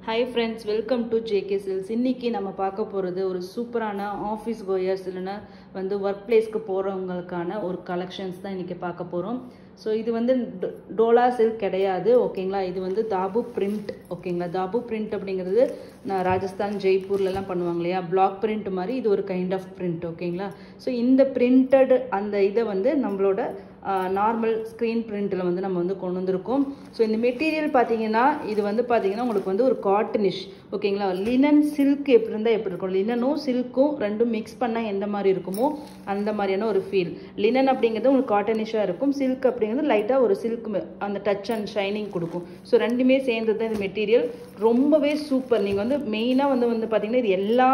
Hi friends, welcome to JK Silks. இன்னைக்கு நம்ம பார்க்க போறது ஒரு சூப்பரான ஆபீஸ் கோயர்ஸ் இல்லனா வந்து வர்க் பிளேஸ்க்கு போறவங்களுக்கான ஒரு கலெக்ஷன்ஸ் தான் இன்னைக்கு பார்க்க போறோம். சோ இது வந்து டோலா சில்க் கிடையாது, ஓகேங்களா? இது வந்து தாபு பிரிண்ட், ஓகேங்களா? தாபு பிரிண்ட் அப்படிங்கிறது ராஜஸ்தான் ஜெய்ப்பூர்ல எல்லாம் பண்ணுவாங்க இல்லையா, பிளாக் பிரிண்ட் மாதிரி இது ஒரு கைண்ட் ஆஃப் பிரிண்ட், ஓகேங்களா? ஸோ இந்த பிரிண்டட் அந்த இதை வந்து நம்மளோட நார்மல் ஸ்க்ரீன் பிரிண்டில் வந்து நம்ம வந்து கொண்டு வந்திருக்கோம். ஸோ இந்த மெட்டீரியல் பார்த்தீங்கன்னா இது வந்து பார்த்தீங்கன்னா உங்களுக்கு வந்து ஒரு காட்டனிஷ், ஓகேங்களா? லினன் சில்க் எப்படி இருந்தால் எப்படி இருக்கும், லினனும் சில்க்கும் ரெண்டும் மிக்ஸ் பண்ணால் எந்த மாதிரி இருக்குமோ அந்த மாதிரியான ஒரு ஃபீல். லினன் அப்படிங்கிறது உங்களுக்கு காட்டனிஷாக இருக்கும், சில்க் அப்படிங்கிறது லைட்டாக ஒரு சில்க் அந்த டச் அண்ட் ஷைனிங் கொடுக்கும். ஸோ ரெண்டுமே சேர்ந்தது தான் இந்த மெட்டீரியல். ரொம்பவே சூப்பர். நீங்கள் வந்து மெயினாக வந்து பார்த்தீங்கன்னா இது எல்லா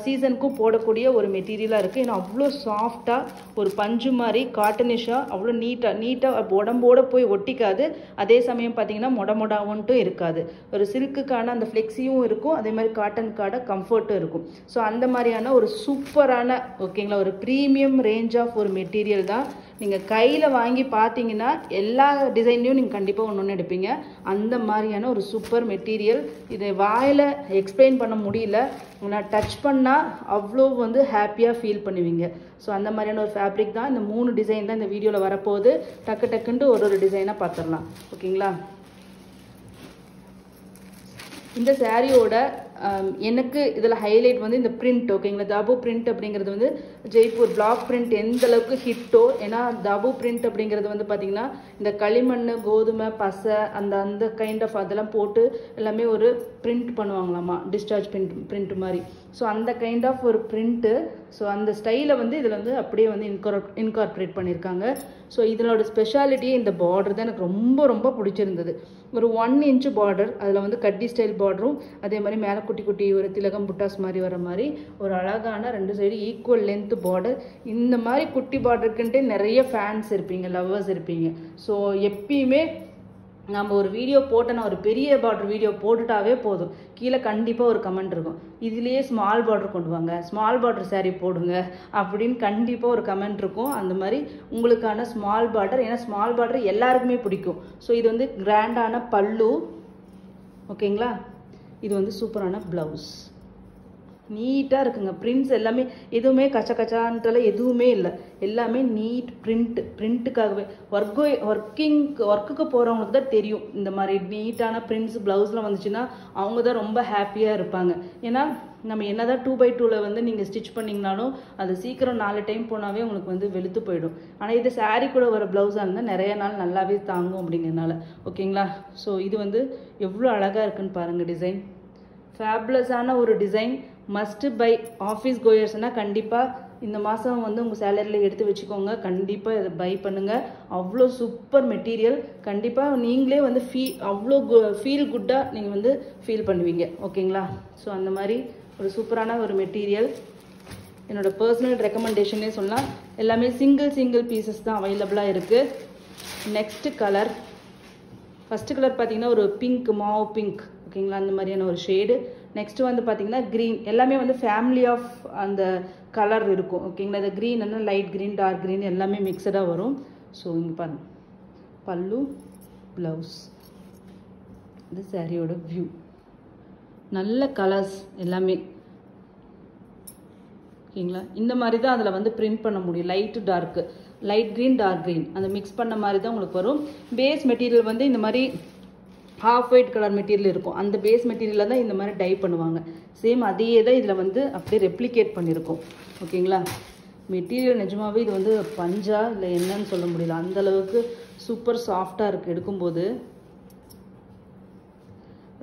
சீசனுக்கும் போடக்கூடிய ஒரு மெட்டீரியலாக இருக்குது. ஏன்னா அவ்வளோ சாஃப்டாக ஒரு பஞ்சு மாதிரி காட்டனிஷாக அவ்வளோ நீட்டாக உடம்போட போய் ஒட்டிக்காது. அதே சமயம் பார்த்தீங்கன்னா மொடமொடாவன்ட்டும் இருக்காது. ஒரு சில்க்குக்கான அந்த ஃப்ளெக்ஸியும் இருக்கும், அதே மாதிரி காட்டனுக்கான கம்ஃபர்ட்டும் இருக்கும். ஸோ அந்த மாதிரியான ஒரு சூப்பரான, ஓகேங்களா, ஒரு ப்ரீமியம் ரேஞ்ச் ஆஃப் ஒரு மெட்டீரியல் தான். நீங்கள் கையில் வாங்கி பார்த்தீங்கன்னா எல்லா டிசைன்லையும் நீங்கள் கண்டிப்பாக ஒன்று எடுப்பீங்க. அந்த மாதிரியான ஒரு சூப்பர் மெட்டீரியல். இதை வாயில் எக்ஸ்பிளைன் பண்ண முடியல, நான் டச் பண்ணால் அவ்வளோ வந்து ஹாப்பியாக ஃபீல் பண்ணுவீங்க. ஸோ அந்த மாதிரியான ஒரு ஃபேப்ரிக் தான். இந்த 3 டிசைன் தான் இந்த வீடியோவில் வரப்போகுது. டக்குன்ட்டு ஒரு டிசைனாக பார்த்துடலாம், ஓகேங்களா? இந்த சாரியோட எனக்கு இதில் ஹைலைட் வந்து இந்த பிரிண்ட், ஓகேங்களா? தாபு பிரிண்ட் அப்படிங்கிறது வந்து ஜெய்ப்பூர் பிளாக் பிரிண்ட் எந்த அளவுக்கு ஹிட்டோ, ஏன்னா தாபு பிரிண்ட் அப்படிங்கிறது வந்து பார்த்தீங்கன்னா இந்த களிமண், கோதுமை, பசை அந்த கைண்ட் ஆஃப் அதெல்லாம் போட்டு எல்லாமே ஒரு பிரிண்ட் பண்ணுவாங்களாமா, டிஸ்சார்ஜ் பிரிண்ட் மாதிரி. ஸோ அந்த கைண்ட் ஆஃப் ஒரு பிரிண்ட்டு. ஸோ அந்த ஸ்டைலை வந்து இதில் வந்து அப்படியே வந்து இன்கார்பரேட் பண்ணியிருக்காங்க. ஸோ இதனோட ஸ்பெஷாலிட்டியே இந்த பார்டர் தான் எனக்கு ரொம்ப பிடிச்சிருந்தது. ஒரு 1 இன்ச் பார்டர், அதில் வந்து கட்டி ஸ்டைல் பார்டரும், அதே மாதிரி மேலே குட்டி ஒரு திலகம் புட்டாஸ் மாதிரி வர மாதிரி ஒரு அழகான 2 சைடு ஈக்குவல் லென்த் பார்டர். இந்த மாதிரி குட்டி பார்டருக்குன்ட்டே நிறைய ஃபேன்ஸ் இருப்பீங்க, லவ்வர்ஸ் இருப்பீங்க. ஸோ எப்பயுமே நம்ம ஒரு வீடியோ போட்டோன்னா, ஒரு பெரிய பார்டர் வீடியோ போட்டுட்டாவே போதும், கீழே கண்டிப்பாக ஒரு கமெண்ட் இருக்கும், இதுலேயே ஸ்மால் பார்டர் கொண்டு வாங்க, ஸ்மால் பார்டர் சாரீ போடுங்க அப்படின்னு கண்டிப்பாக ஒரு கமெண்ட் இருக்கும். அந்த மாதிரி உங்களுக்கான ஸ்மால் பார்டர், ஏன்னா ஸ்மால் பார்டர் எல்லாருக்குமே பிடிக்கும். ஸோ இது வந்து கிராண்டான பல்லு, ஓகேங்களா? இது வந்து சூப்பரான ப்ளவுஸ். நீட்டாக இருக்குங்க. பிரிண்ட்ஸ் எல்லாமே எதுவுமே கச்சான்ட்டுல எதுவுமே இல்லை, எல்லாமே நீட் பிரிண்ட்டுக்காகவே. ஒர்க்குக்கு போகிறவங்களுக்கு தான் தெரியும் இந்த மாதிரி நீட்டான பிரிண்ட்ஸ் ப்ளவுஸில் வந்துச்சுன்னா அவங்க தான் ரொம்ப ஹாப்பியாக இருப்பாங்க. ஏன்னா நம்ம என்னதான் 2x2 வந்து நீங்கள் ஸ்டிச் பண்ணிங்கனாலும் அது சீக்கிரம் 4 டைம் போனாவே உங்களுக்கு வந்து வெளுத்து போயிடும். ஆனால் இது சாரீ கூட வர ப்ளவுஸாக இருந்தால் நிறைய நாள் நல்லாவே தாங்கும் அப்படிங்கிறனால, ஓகேங்களா? ஸோ இது வந்து எவ்வளோ அழகாக இருக்குன்னு பாருங்கள். டிசைன் ஃபேப்லஸான ஒரு டிசைன். மஸ்ட்டு பை ஆஃபீஸ் கோயர்ஸ்னால் கண்டிப்பாக இந்த மாதம் வந்து உங்கள் சேலரியில் எடுத்து வச்சுக்கோங்க, கண்டிப்பாக இதை பை பண்ணுங்கள். அவ்வளோ சூப்பர் மெட்டீரியல். கண்டிப்பாக நீங்களே வந்து அவ்வளோ ஃபீல் குட்டாக நீங்கள் வந்து ஃபீல் பண்ணுவீங்க, ஓகேங்களா? ஸோ அந்த மாதிரி ஒரு சூப்பரான ஒரு மெட்டீரியல். என்னோடய பர்சனல் ரெக்கமெண்டேஷனே சொல்லலாம். எல்லாமே சிங்கிள் பீசஸ் தான் அவைலபிளாக இருக்குது. நெக்ஸ்ட்டு கலர், ஃபஸ்ட்டு கலர் பார்த்தீங்கன்னா ஒரு பிங்க், மாவு பிங்க், ஓகேங்களா? அந்த மாதிரியான ஒரு ஷேடு. நெக்ஸ்ட் வந்து பார்த்தீங்கன்னா க்ரீன். எல்லாமே வந்து ஃபேமிலி ஆஃப் அந்த கலர் இருக்கும், ஓகேங்களா? இந்த க்ரீன் என்ன லைட் க்ரீன், டார்க் க்ரீன் எல்லாமே மிக்சடாக வரும். ஸோ இங்கே பாருங்க, பல்லு, ப்ளவுஸ், இது சாரியோட வியூ. நல்ல கலர்ஸ் எல்லாமே, ஓகேங்களா? இந்த மாதிரி தான் அதில் வந்து பிரிண்ட் பண்ண முடியும். லைட் க்ரீன், டார்க் க்ரீன் அந்த மிக்ஸ் பண்ண மாதிரி தான் உங்களுக்கு வரும். பேஸ் மெட்டீரியல் வந்து இந்த மாதிரி ஹாஃப் ஒயிட் கலர் மெட்டீரியல் இருக்கும், அந்த பேஸ் மெட்டீரியலில் தான் இந்த மாதிரி டை பண்ணுவாங்க. சேம் அதே தான் இதில் வந்து அப்படியே ரெப்ளிகேட் பண்ணியிருக்கோம், ஓகேங்களா? மெட்டீரியல் நிஜமாகவே இது வந்து பஞ்சா இல்லை என்னன்னு சொல்ல முடியல, அந்தளவுக்கு சூப்பர் சாஃப்டாக இருக்குது எடுக்கும்போது.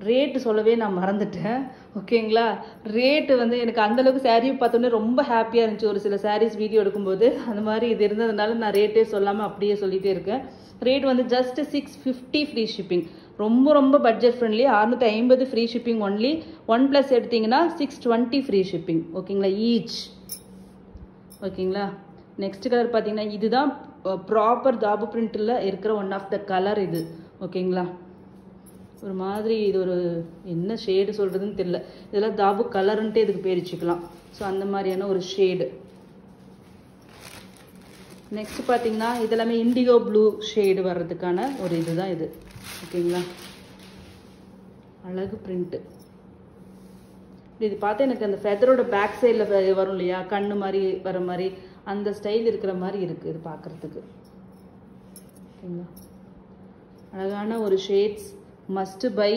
ரேட்டு சொல்லவே நான் மறந்துட்டேன், ஓகேங்களா? ரேட்டு வந்து எனக்கு அந்தளவுக்கு சாரீ பார்த்தோன்னே ரொம்ப ஹாப்பியாக இருந்துச்சு. ஒரு சில சாரீஸ் வீடியோ எடுக்கும்போது அந்த மாதிரி இது இருந்ததுனால நான் ரேட்டே சொல்லாமல் அப்படியே சொல்லிகிட்டே இருக்கேன். ரேட் வந்து ஜஸ்ட் 650 ஃப்ரீ ஷிப்பிங். ரொம்ப budget friendly. 650 free shipping only. 1+ எடுத்தீங்கன்னா 620 ஃப்ரீ ஷிப்பிங், ஓகேங்களா? ஈச், ஓகேங்களா? நெக்ஸ்ட் கலர் பார்த்தீங்கன்னா இதுதான் ப்ராப்பர் தாபு பிரிண்டில் இருக்கிற ஒன் ஆஃப் த கலர் இது, ஓகேங்களா? ஒரு மாதிரி இது ஒரு என்ன ஷேடு சொல்கிறதுன்னு தெரியல, இதெல்லாம் தாபு கலருன்ட்டு இதுக்கு பேர் வச்சுக்கலாம். ஸோ அந்த மாதிரியான ஒரு ஷேடு. நெக்ஸ்ட் பார்த்தீங்கன்னா இதெல்லாமே இண்டிகோ ப்ளூ ஷேடு வர்றதுக்கான ஒரு இதுதான் இது, ஓகேங்களா? அழகு பிரிண்ட்டு. இது பார்த்தா எனக்கு அந்த ஃபெதரோட பேக் சைடில் வரும் இல்லையா, கண்ணு மாதிரி வர மாதிரி அந்த ஸ்டைல் இருக்கிற மாதிரி இருக்குது இது பார்க்குறதுக்கு. ஓகேங்களா, அழகான ஒரு ஷேட்ஸ், மஸ்ட் பை.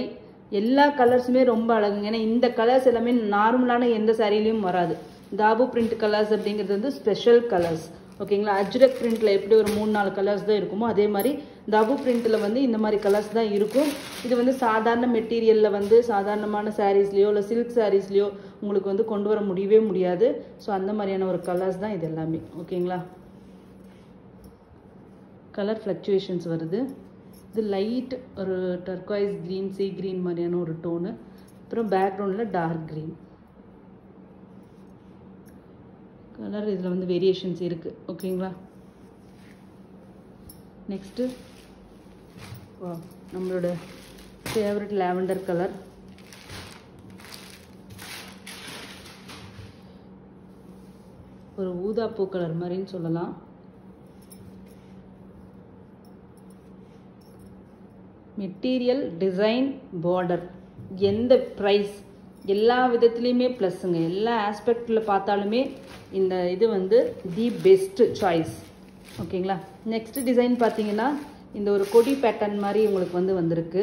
எல்லா கலர்ஸுமே ரொம்ப அழகுங்க. ஏன்னா இந்த கலர்ஸ் எல்லாமே நார்மலான எந்த சாரிலையும் வராது. தாபு பிரிண்ட் கலர்ஸ் அப்படிங்கிறது வந்து ஸ்பெஷல் கலர்ஸ். ஓகேங்களா, அஜ்ரக் பிரிண்ட்டில் எப்படி ஒரு 3-4 கலர்ஸ் தான் இருக்குமோ அதே மாதிரி தாபு பிரிண்ட்டில் வந்து இந்த மாதிரி கலர்ஸ் தான் இருக்கும். இது வந்து சாதாரண மெட்டீரியலில் வந்து சாதாரணமான சாரீஸ்லேயோ இல்லை சில்க் சாரீஸ்லேயோ உங்களுக்கு வந்து கொண்டு வர முடியவே முடியாது. ஸோ அந்த மாதிரியான ஒரு கலர்ஸ் தான் இது எல்லாமே. ஓகேங்களா, கலர் ஃப்ளக்சுவேஷன்ஸ் வருது. இது லைட் ஒரு டர்காய்ஸ் க்ரீன், சீ க்ரீன் மாதிரியான ஒரு டோனு. அப்புறம் பேக்ரவுண்டில் டார்க் க்ரீன் கலர். இதில் வந்து வேரியேஷன்ஸ் இருக்குது. ஓகேங்களா, நெக்ஸ்ட்டு நம்மளோட ஃபேவரட் லாவெண்டர் கலர். ஒரு ஊதாப்பூ கலர் மாதிரின்னு சொல்லலாம். மெட்டீரியல், டிசைன், பார்டர், எந்த ப்ரைஸ், எல்லா விதத்துலேயுமே ப்ளஸ்ஸுங்க. எல்லா ஆஸ்பெக்டில் பார்த்தாலுமே இந்த இது வந்து தி பெஸ்ட் சாய்ஸ். ஓகேங்களா, நெக்ஸ்ட் டிசைன் பார்த்தீங்கன்னா இந்த ஒரு கொடி பேட்டர்ன் மாதிரி உங்களுக்கு வந்து வந்திருக்கு.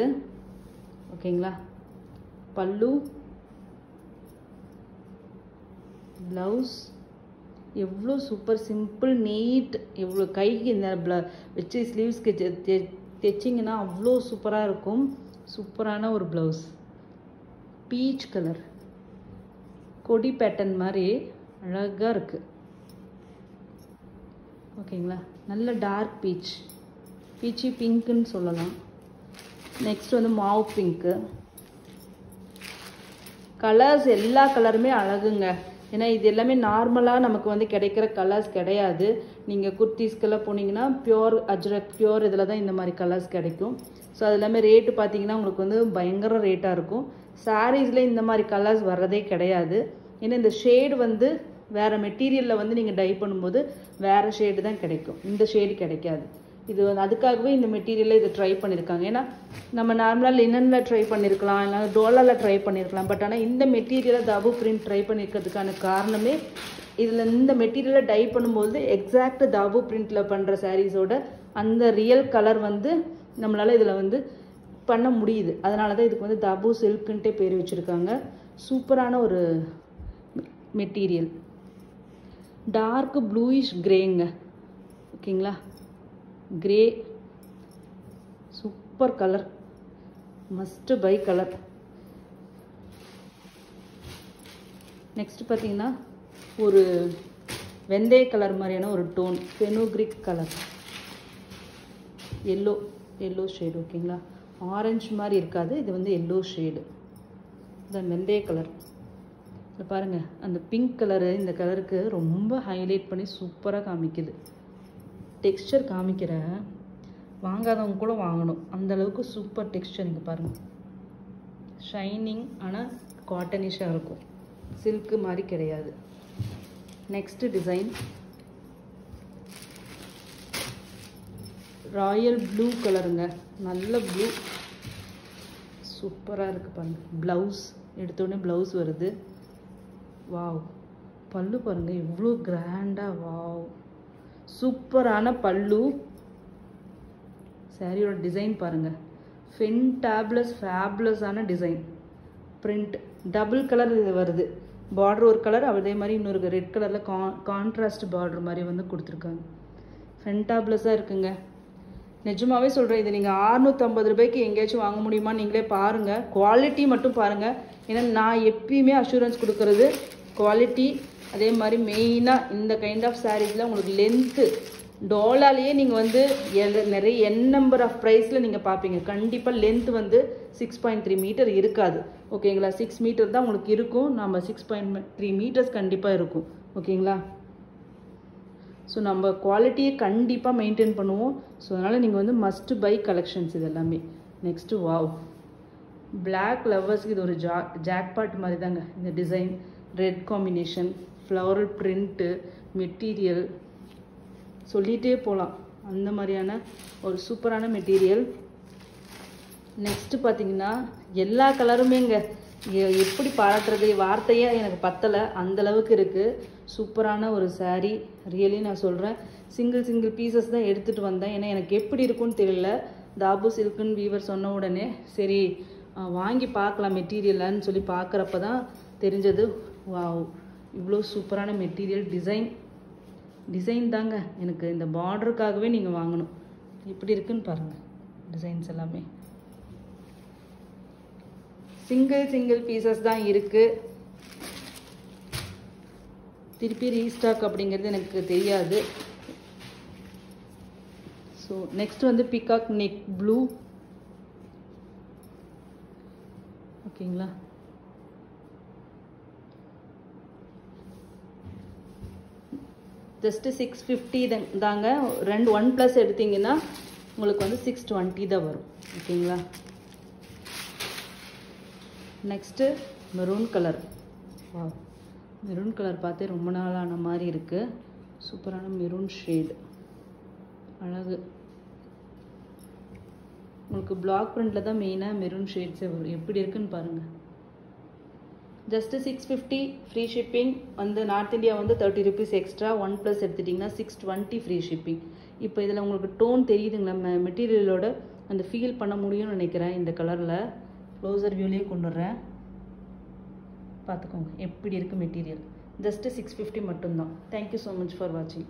ஓகேங்களா, பல்லு, ப்ளவுஸ் எவ்வளோ சூப்பர் சிம்பிள் நீட். எவ்வளோ கைக்கு இந்த வச்சு ஸ்லீவ்ஸ்க்கு தைச்சிங்கன்னா அவ்வளோ சூப்பராக இருக்கும். சூப்பரான ஒரு ப்ளவுஸ், பீச் கலர், கொடி பேட்டர்ன் மாதிரி அழகாக இருக்குது. ஓகேங்களா, நல்ல டார்க் பீச், பீச்சி பிங்க்குன்னு சொல்லலாம். நெக்ஸ்ட் வந்து மாவு பிங்க்கு. கலர்ஸ் எல்லா கலருமே அழகுங்க. ஏன்னா இது எல்லாமே நார்மலாக நமக்கு வந்து கிடைக்கிற கலர்ஸ் கிடையாது. நீங்கள் குர்த்திஸ்க்கெல்லாம் போனீங்கன்னா பியோர் அஜ்ரக், பியோர் இதில் தான் இந்த மாதிரி கலர்ஸ் கிடைக்கும். ஸோ அது எல்லாமே ரேட்டு பார்த்தீங்கன்னா உங்களுக்கு வந்து பயங்கர ரேட்டாக இருக்கும். சாரீஸில் இந்த மாதிரி கலர்ஸ் வர்றதே கிடையாது. ஏன்னா இந்த ஷேடு வந்து வேறு மெட்டீரியலில் வந்து நீங்கள் டை பண்ணும்போது வேறு ஷேடு தான் கிடைக்கும், இந்த ஷேடு கிடைக்காது. இது அதுக்காகவே இந்த மெட்டீரியலில் இதை ட்ரை பண்ணியிருக்காங்க. ஏன்னா நம்ம நார்மலாக லினனில் ட்ரை பண்ணியிருக்கலாம், இல்லை டோலாவில் ட்ரை பண்ணியிருக்கலாம். பட் ஆனால் இந்த மெட்டீரியலை தாபு பிரிண்ட் ட்ரை பண்ணியிருக்கிறதுக்கான காரணமே இதில் இந்த மெட்டீரியலை டை பண்ணும்போது எக்ஸாக்ட் தாபு பிரிண்டில் பண்ணுற சாரீஸோட அந்த ரியல் கலர் வந்து நம்மளால் இதில் வந்து பண்ண முடியுது. அதனால தான் இதுக்கு வந்து தாபு சில்க்குன்ட்டே பேர் வச்சுருக்காங்க. சூப்பரான ஒரு மெட்டீரியல், டார்க் ப்ளூயிஷ் கிரேங்க. ஓகேங்களா, grey super colour, must buy colour. Next பார்த்தீங்கன்னா ஒரு வெந்தய கலர் மாதிரியான ஒரு tone, fenugreek colour, yellow shade. ஓகேங்களா, ஆரஞ்சு மாதிரி இருக்காது, இது வந்து எல்லோ ஷேடு, இந்த வெந்தய கலர். இதில் பாருங்கள், அந்த பிங்க் கலரு இந்த கலருக்கு ரொம்ப ஹைலைட் பண்ணி சூப்பராக காமிக்குது. டெக்ஸ்சர் காமிக்கிறேன், வாங்காதவங்க கூட வாங்கணும் அந்தளவுக்கு சூப்பர் டெக்ஸ்சர். இங்கே பாருங்கள், ஷைனிங், ஆனால் காட்டனிஷாக இருக்கும், சில்க்கு மாதிரி கிடையாது. நெக்ஸ்ட்டு டிசைன் ராயல் ப்ளூ கலருங்க, நல்ல ப்ளூ, சூப்பராக இருக்குது பாருங்கள். ப்ளவுஸ் எடுத்தோடனே ப்ளவுஸ் வருது. வாவ், பல்லு பாருங்கள் இவ்வளோ கிராண்டாக, வாவ் சூப்பரான பல்லு. சாரியோட டிசைன் பாருங்கள், ஃபேபுலஸான டிசைன். பிரிண்ட் டபுள் கலர் இது வருது, பார்டர் ஒரு கலர், அதே மாதிரி இன்னொரு ரெட் கலரில் கான்ட்ராஸ்ட் பார்டர் மாதிரி வந்து கொடுத்துருக்காங்க. ஃபென்டாப்ளஸாக இருக்குங்க. நிஜமாகவே சொல்கிறேன், இது நீங்கள் 650 ரூபாய்க்கு எங்கேயாச்சும் வாங்க முடியுமா நீங்களே பாருங்கள். குவாலிட்டி மட்டும் பாருங்கள். ஏன்னா நான் எப்பயுமே அஷூரன்ஸ் கொடுக்குறது குவாலிட்டி. அதே மாதிரி மெயினாக இந்த கைண்ட் ஆஃப் சாரீஸில் உங்களுக்கு லென்த்து, டோலாலேயே நீங்கள் வந்து நிறைய நம்பர் ஆஃப் ப்ரைஸில் நீங்கள் பார்ப்பீங்க. கண்டிப்பாக லென்த் வந்து 6.3 மீட்டர் இருக்காது. ஓகேங்களா, 6 மீட்டர் தான் உங்களுக்கு இருக்கும். நம்ம 6.3 மீட்டர்ஸ் கண்டிப்பாக இருக்கும். ஓகேங்களா, ஸோ நம்ம குவாலிட்டியை கண்டிப்பாக மெயின்டைன் பண்ணுவோம். ஸோ அதனால் நீங்கள் வந்து மஸ்ட் பை கலெக்ஷன்ஸ் இது எல்லாமே. நெக்ஸ்ட்டு வாவ், பிளாக் லவ்வர்ஸ்க்கு இது ஒரு ஜாக்பாட் மாதிரி தாங்க. இந்த design, red combination, floral print, material சொல்லிகிட்டே போகலாம். அந்த மாதிரியான ஒரு சூப்பரான மெட்டீரியல். நெக்ஸ்ட்டு பார்த்தீங்கன்னா எல்லா கலருமேங்க எப்படி பாராட்டுறது வார்த்தையே எனக்கு பத்தலை அந்தளவுக்கு இருக்குது. சூப்பரான ஒரு சாரீ. ரியலி நான் சொல்கிறேன், சிங்கிள் பீசஸ் தான் எடுத்துகிட்டு வந்தேன். ஏன்னா எனக்கு எப்படி இருக்குன்னு தெரியல. தாபு சில்க்குன்னு வீவர் சொன்ன உடனே சரி வாங்கி பார்க்கலாம் மெட்டீரியலான்னு சொல்லி பார்க்குறப்ப தான் தெரிஞ்சது. வாவ், இவ்வளோ சூப்பரான மெட்டீரியல். டிசைன் தாங்க எனக்கு இந்த பார்டருக்காகவே நீங்கள் வாங்கணும். எப்படி இருக்குன்னு பாருங்கள் டிசைன்ஸ் எல்லாமே. சிங்கிள் பீசஸ் தான் இருக்குது. திருப்பி ரீஸ்டாக் அப்படிங்கிறது எனக்கு தெரியாது. ஸோ நெக்ஸ்ட் வந்து பிகாக் நெக் ப்ளூ. ஓகேங்களா, ஜஸ்ட்டு 650 தாங்க. 1+ எடுத்தீங்கன்னா உங்களுக்கு வந்து 620 தான் வரும். ஓகேங்களா, next maroon colour. Maroon colour பார்த்தே ரொம்ப நாளான மாதிரி இருக்குது. சூப்பரான மெரூன் ஷேடு, அழகு. உங்களுக்கு பிளாக் பிரிண்டில் தான் மெயினாக மெரூன் ஷேட்ஸே வரும். எப்படி இருக்குன்னு பாருங்கள். Just 650 free shipping. வந்து நார்த் இந்தியா வந்து 30 rupees எக்ஸ்ட்ரா. 1+ எடுத்துட்டிங்கன்னா 620 ஃப்ரீ ஷிப்பிங். இப்போ இதில் உங்களுக்கு டோன் தெரியுதுங்களா, மெட்டீரியலோட அந்த ஃபீல் பண்ண முடியும்னு நினைக்கிறேன். இந்த கலரில் க்ளோசர் வியூலேயே கொண்டு வரேன், பார்த்துக்கோங்க எப்படி இருக்குது மெட்டீரியல். ஜஸ்ட்டு 650 மட்டும்தான். தேங்க்யூ ஸோ மச் ஃபார் வாட்சிங்.